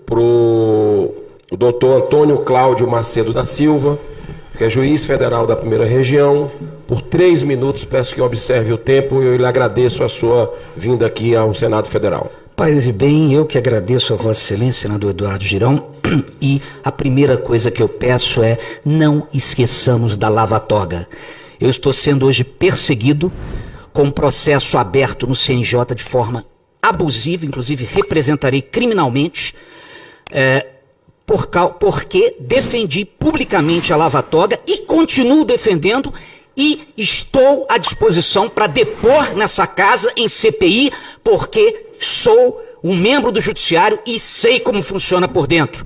para o doutor Antônio Cláudio Macedo da Silva, que é juiz federal da primeira região. Por 3 minutos, peço que observe o tempo e eu lhe agradeço a sua vinda aqui ao Senado Federal. Paz e bem, eu que agradeço a Vossa Excelência, senador Eduardo Girão, e a primeira coisa que eu peço é: não esqueçamos da lava-toga. Eu estou sendo hoje perseguido com um processo aberto no CNJ de forma abusiva, inclusive representarei criminalmente, porque defendi publicamente a lava-toga e continuo defendendo e estou à disposição para depor nessa casa em CPI, porque sou um membro do Judiciário e sei como funciona por dentro.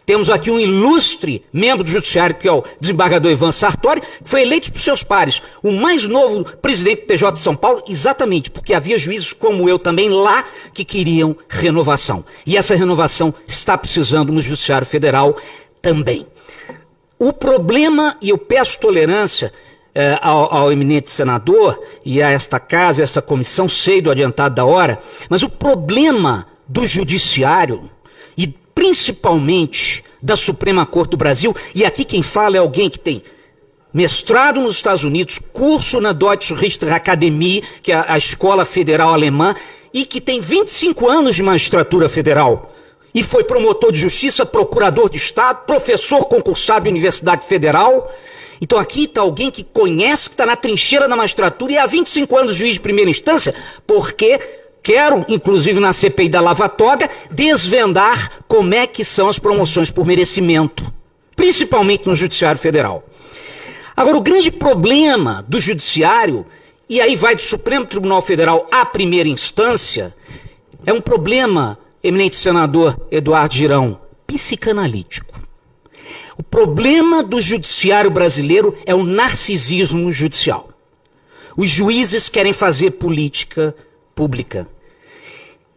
Temos aqui um ilustre membro do Judiciário, que é o desembargador Ivan Sartori, que foi eleito por seus pares, o mais novo presidente do TJ de São Paulo, exatamente porque havia juízes como eu também lá que queriam renovação. E essa renovação está precisando no Judiciário Federal também. O problema, e eu peço tolerância ao eminente senador e a esta casa, a esta comissão, sei do adiantado da hora, mas o problema do Judiciário, e principalmente da Suprema Corte do Brasil, e aqui quem fala é alguém que tem mestrado nos Estados Unidos, curso na Deutsche Richter Akademie, que é a escola federal alemã, e que tem 25 anos de magistratura federal, e foi promotor de justiça, procurador de Estado, professor concursado de Universidade Federal. Então aqui está alguém que conhece, que está na trincheira da magistratura e há 25 anos juiz de primeira instância, porque quero, inclusive na CPI da lava-toga, desvendar como é que são as promoções por merecimento, principalmente no Judiciário Federal. Agora, o grande problema do Judiciário, e aí vai do Supremo Tribunal Federal à primeira instância, é um problema, eminente senador Eduardo Girão, psicanalítico. O problema do Judiciário brasileiro é o narcisismo judicial. Os juízes querem fazer política pública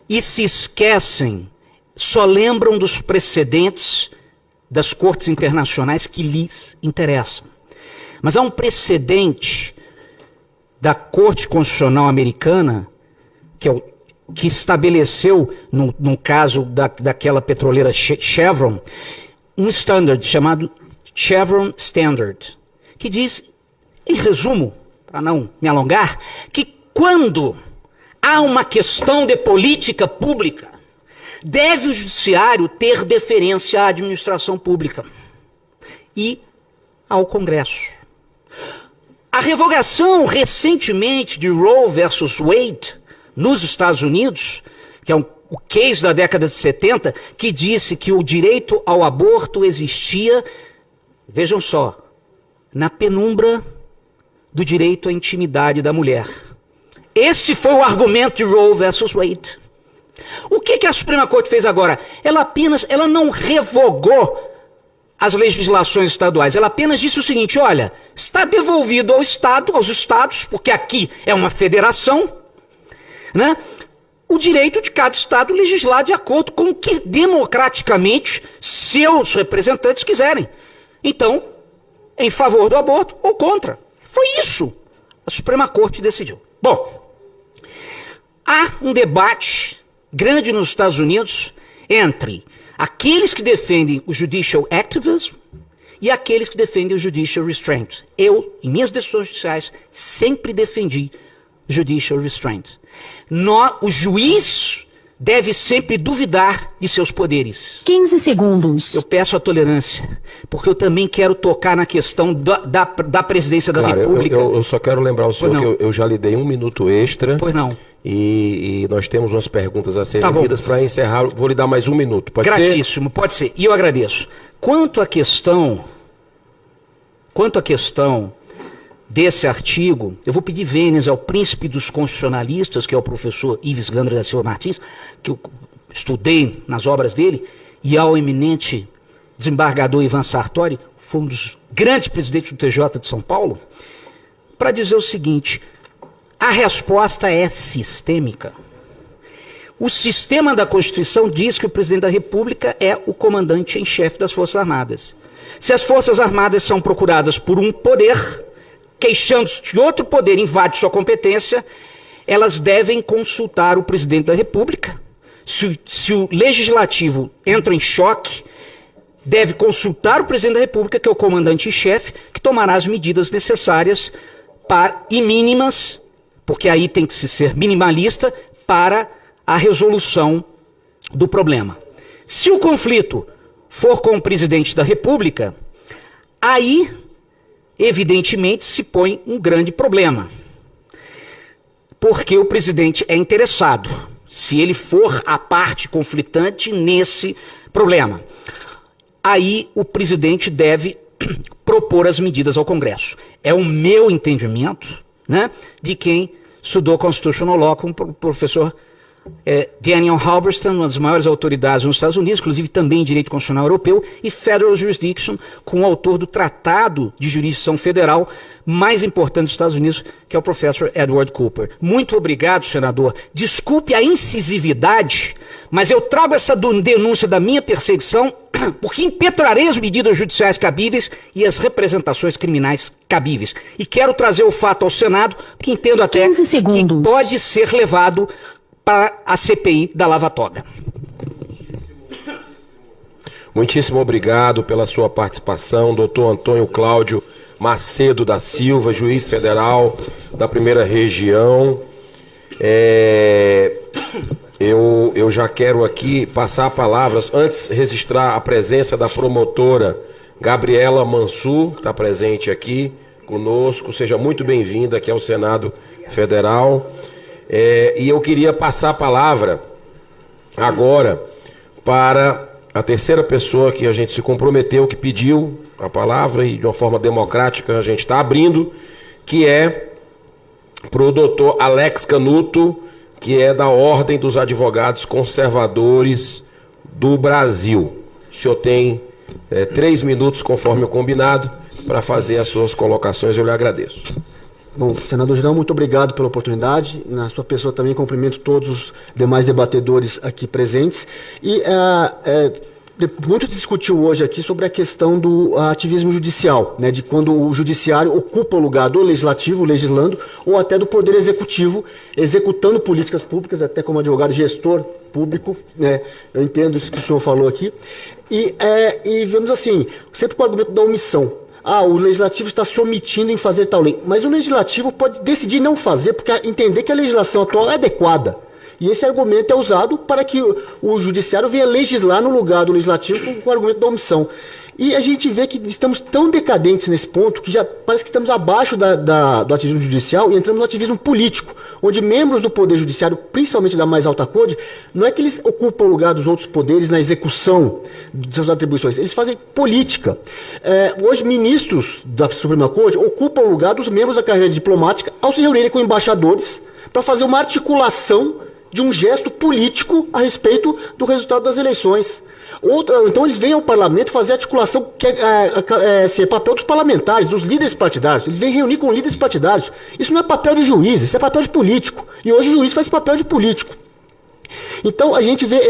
e se esquecem, só lembram dos precedentes das cortes internacionais que lhes interessam. Mas há um precedente da Corte Constitucional Americana, que estabeleceu, no caso daquela petroleira Chevron, um standard chamado Chevron Standard, que diz, em resumo, para não me alongar, que quando há uma questão de política pública, deve o Judiciário ter deferência à administração pública e ao Congresso. A revogação recentemente de Roe versus Wade nos Estados Unidos, que é o case da década de 70, que disse que o direito ao aborto existia, vejam só, na penumbra do direito à intimidade da mulher. Esse foi o argumento de Roe versus Wade. O que a Suprema Corte fez agora? Ela não revogou as legislações estaduais, ela apenas disse o seguinte: olha, está devolvido ao Estado, aos estados, porque aqui é uma federação, né? O direito de cada Estado legislar de acordo com o que democraticamente seus representantes quiserem. Então, em favor do aborto ou contra. Foi isso. A Suprema Corte decidiu. Bom, há um debate grande nos Estados Unidos entre aqueles que defendem o judicial activism e aqueles que defendem o judicial restraint. Eu, em minhas decisões judiciais, sempre defendi judicial restraint. O juiz deve sempre duvidar de seus poderes. 15 segundos. Eu peço a tolerância, porque eu também quero tocar na questão da presidência da República. Eu só quero lembrar ao senhor que eu já lhe dei 1 minuto extra. Pois não. E nós temos umas perguntas a serem lidas para encerrar. Vou lhe dar mais 1 minuto. Pode ser? Gratíssimo, pode ser. E eu agradeço. Quanto à questão desse artigo, eu vou pedir vênias ao príncipe dos constitucionalistas, que é o professor Ives Gandra da Silva Martins, que eu estudei nas obras dele, e ao eminente desembargador Ivan Sartori, foi um dos grandes presidentes do TJ de São Paulo, para dizer o seguinte: a resposta é sistêmica. O sistema da Constituição diz que o presidente da República é o comandante em chefe das Forças Armadas. Se as Forças Armadas são procuradas por um poder, queixando-se de outro poder invade sua competência, elas devem consultar o presidente da República. Se o legislativo entra em choque, deve consultar o presidente da República, que é o comandante em chefe, que tomará as medidas necessárias e mínimas, porque aí tem que se ser minimalista, para a resolução do problema. Se o conflito for com o presidente da República, aí, evidentemente, se põe um grande problema. Porque o presidente é interessado, se ele for a parte conflitante nesse problema. Aí o presidente deve propor as medidas ao Congresso. É o meu entendimento, né, de quem estudou Constitutional Law com o professor Daniel Halberstam, uma das maiores autoridades nos Estados Unidos, inclusive também em Direito Constitucional Europeu, e Federal Jurisdiction, com o autor do Tratado de Jurisdição Federal mais importante dos Estados Unidos, que é o professor Edward Cooper. Muito obrigado, senador. Desculpe a incisividade, mas eu trago essa denúncia da minha perseguição porque impetrarei as medidas judiciais cabíveis e as representações criminais cabíveis. E quero trazer o fato ao Senado, porque entendo até que pode ser levado para a CPI da Lava Toga. Muitíssimo obrigado pela sua participação, doutor Antônio Cláudio Macedo da Silva, juiz federal da Primeira Região. Eu já quero aqui passar a palavra, antes registrar a presença da promotora Gabriela Mansur, que está presente aqui conosco. Seja muito bem-vinda aqui ao Senado Federal. E eu queria passar a palavra agora para a terceira pessoa que a gente se comprometeu, que pediu a palavra e de uma forma democrática a gente está abrindo, que é para o doutor Alex Canuto, que é da Ordem dos Advogados Conservadores do Brasil. O senhor tem 3 minutos, conforme o combinado, para fazer as suas colocações. Eu lhe agradeço. Bom, senador Girão, muito obrigado pela oportunidade. Na sua pessoa também cumprimento todos os demais debatedores aqui presentes. E muito se discutiu hoje aqui sobre a questão do ativismo judicial, né, de quando o judiciário ocupa o lugar do legislativo, legislando, ou até do poder executivo, executando políticas públicas, até como advogado gestor público, né, eu entendo isso que o senhor falou aqui. E vemos assim, sempre com o argumento da omissão. O legislativo está se omitindo em fazer tal lei. Mas o legislativo pode decidir não fazer, porque entender que a legislação atual é adequada. E esse argumento é usado para que o judiciário venha legislar no lugar do legislativo com o argumento da omissão. E a gente vê que estamos tão decadentes nesse ponto que já parece que estamos abaixo do ativismo judicial e entramos no ativismo político, onde membros do Poder Judiciário, principalmente da mais alta corte, não é que eles ocupam o lugar dos outros poderes na execução de suas atribuições, eles fazem política. Hoje, ministros da Suprema Corte ocupam o lugar dos membros da carreira diplomática ao se reunirem com embaixadores para fazer uma articulação de um gesto político a respeito do resultado das eleições. Então eles vêm ao parlamento fazer articulação que é papel dos parlamentares, dos líderes partidários. Eles vêm reunir com líderes partidários. Isso não é papel de juiz, isso é papel de político. E hoje o juiz faz papel de político. Então a gente vê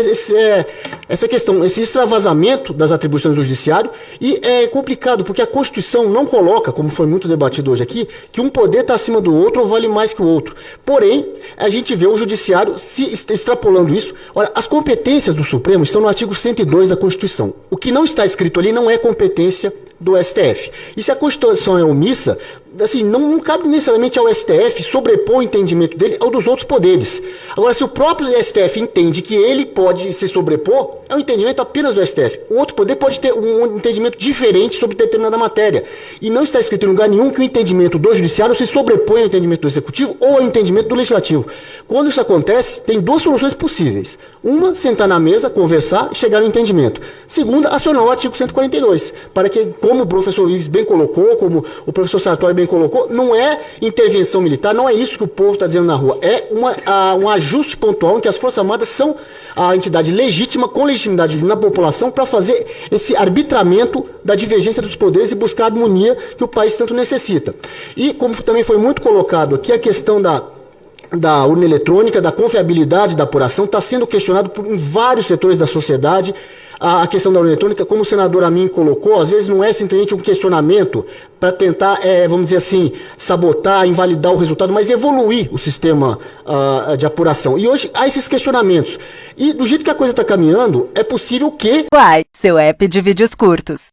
essa questão, esse extravasamento das atribuições do judiciário, e é complicado porque a Constituição não coloca, como foi muito debatido hoje aqui, que um poder está acima do outro ou vale mais que o outro. Porém, a gente vê o judiciário se extrapolando isso. Olha, as competências do Supremo estão no artigo 102 da Constituição. O que não está escrito ali não é competência do STF. E se a Constituição é omissa, assim, não cabe necessariamente ao STF sobrepor o entendimento dele ao dos outros poderes. Agora, se o próprio STF entende que ele pode se sobrepor, é um entendimento apenas do STF. O outro poder pode ter um entendimento diferente sobre determinada matéria. E não está escrito em lugar nenhum que o entendimento do judiciário se sobrepõe ao entendimento do executivo ou ao entendimento do legislativo. Quando isso acontece, tem 2 soluções possíveis. Uma, sentar na mesa, conversar e chegar no entendimento. Segunda, acionar o artigo 142, para que, como o professor Ives bem colocou, como o professor Sartori bem colocou, não é intervenção militar, não é isso que o povo está dizendo na rua, é um ajuste pontual em que as Forças Armadas são a entidade legítima, com legitimidade na população, para fazer esse arbitramento da divergência dos poderes e buscar a harmonia que o país tanto necessita. E, como também foi muito colocado aqui, a questão da urna eletrônica, da confiabilidade da apuração, está sendo questionado em vários setores da sociedade. a questão da urna eletrônica, como o senador Amin colocou, às vezes não é simplesmente um questionamento para tentar, vamos dizer assim, sabotar, invalidar o resultado, mas evoluir o sistema de apuração. E hoje há esses questionamentos. E do jeito que a coisa está caminhando, é possível que... Uai, seu app de vídeos curtos.